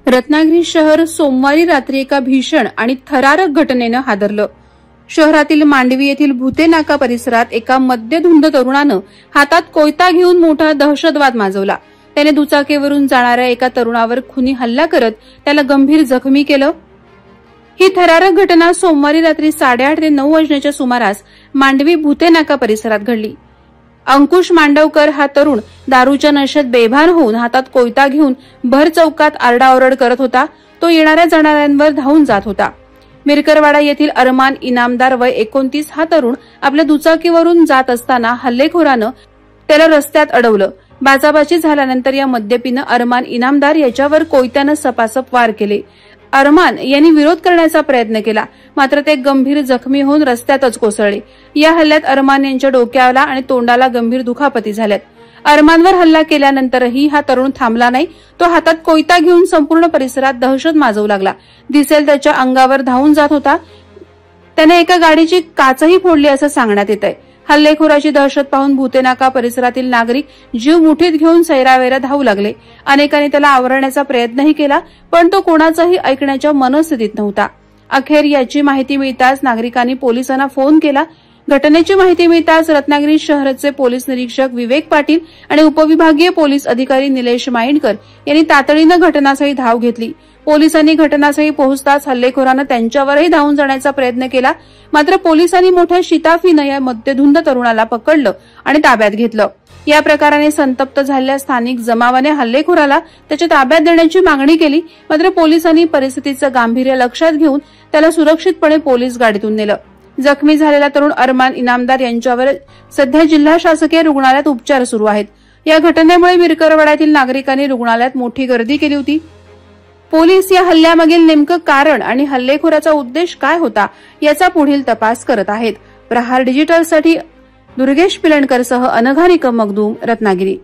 रत्नागिरी शहर सोमवारी रात्री एका भीषण आणि थरारक घटनेनं हादरलं। शहरातील मांडवी येथील भुते नाका परिसरात एका मद्यधुंद तरुणानं हातात कोयता घेऊन मोठा दहशतवाद माजवला। त्याने दुचाकीवरून जाणाऱ्या एका तरुणावर खुनी हल्ला करत त्याला गंभीर जखमी केलं। ही थरारक घटना सोमवारी रात्री 8:30 ते 9 वाजण्याच्या सुमारास मांडवी भुते नाका परिसरात घडली। अंकुश मांडवकर हा तरुण दारूच्या नशेत बेभान होऊन हातात कोयता घेऊन भर चौकात आरडाओरड करत होता। तो येणाऱ्या जाणाऱ्यांवर धावून जात होता। मिरकरवाडा येथील अरमान इनामदार वय 29 हा तरुण आपल्या दुचाकीवरून जात असताना हल्लेखोरानं त्याला रस्त्यात अडवलं। बाचाबाची झाल्यानंतर या मद्यपीनं अरमान इनामदार याच्यावर कोयत्यानं सपासप वार केले। अरमान यांनी विरोध करण्याचा प्रयत्न केला, मात्र ते गंभीर जखमी होऊन रस्त्यातच कोसळले। या हल्ल्यात अरमान यांच्या डोक्याला आणि तोंडाला गंभीर दुखापती झाल्यात। अरमानवर हल्ला केल्यानंतरही हा तरुण थांबला नाही। तो हातात कोयता घेऊन संपूर्ण परिसरात दहशत माजवू लागला। दिसेल त्याच्या अंगावर धावून जात होता। त्याने एका गाडीची काचही फोडली असं सांगण्यात येतंय। हल्लेखोराची दहशत पाहून भुतेनाका परिसरातील नागरिक जीव मुठीत घेऊन सैरावैरा धावू लागले। अनेकांनी त्याला आवरण्याचा प्रयत्नही केला, पण तो कोणाचाही ऐकण्याच्या मनस्थितीत नव्हता। अखेर याची माहिती मिळताच नागरिकांनी पोलिसांना फोन केला। घटनेची माहिती मिळताच रत्नागिरी शहराचे पोलीस निरीक्षक विवेक पाटील आणि उपविभागीय पोलीस अधिकारी निलेश माइंडकर यांनी तातडीनं घटनास्थळी धाव घेतली। पोलिसांनी घटनास्थळी पोहोचताच हल्लेखोरानं त्यांच्यावरही धावून जाण्याचा प्रयत्न केला, मात्र पोलिसांनी मोठ्या शिताफीनं या मद्यधुंद तरुणाला पकडलं आणि ताब्यात घेतलं। या प्रकाराने संतप्त झालेल्या स्थानिक जमावाने हल्लेखोराला त्याच्या ताब्यात देण्याची मागणी केली, मात्र पोलिसांनी परिस्थितीचं गांभीर्य लक्षात घेऊन त्याला सुरक्षितपणे पोलीस गाडीतून नेलं। जखमी झालेला तरुण अरमान इनामदार यांच्यावर सध्या जिल्हा शासकीय रुग्णालयात उपचार सुरू आहेत। या घटनेमुळे मिरकरवाड्यातील नागरिकांनी रुग्णालयात मोठी गर्दी केली होती। पोलीस या हल्ल्यामागील नेमकं कारण आणि हल्लेखोराचा उद्देश काय होता याचा पुढील तपास करत आहेत। प्रहार डिजिटलसाठी दुर्गेश पिलणकरसह अनघा निकम मगदूम, रत्नागिरी।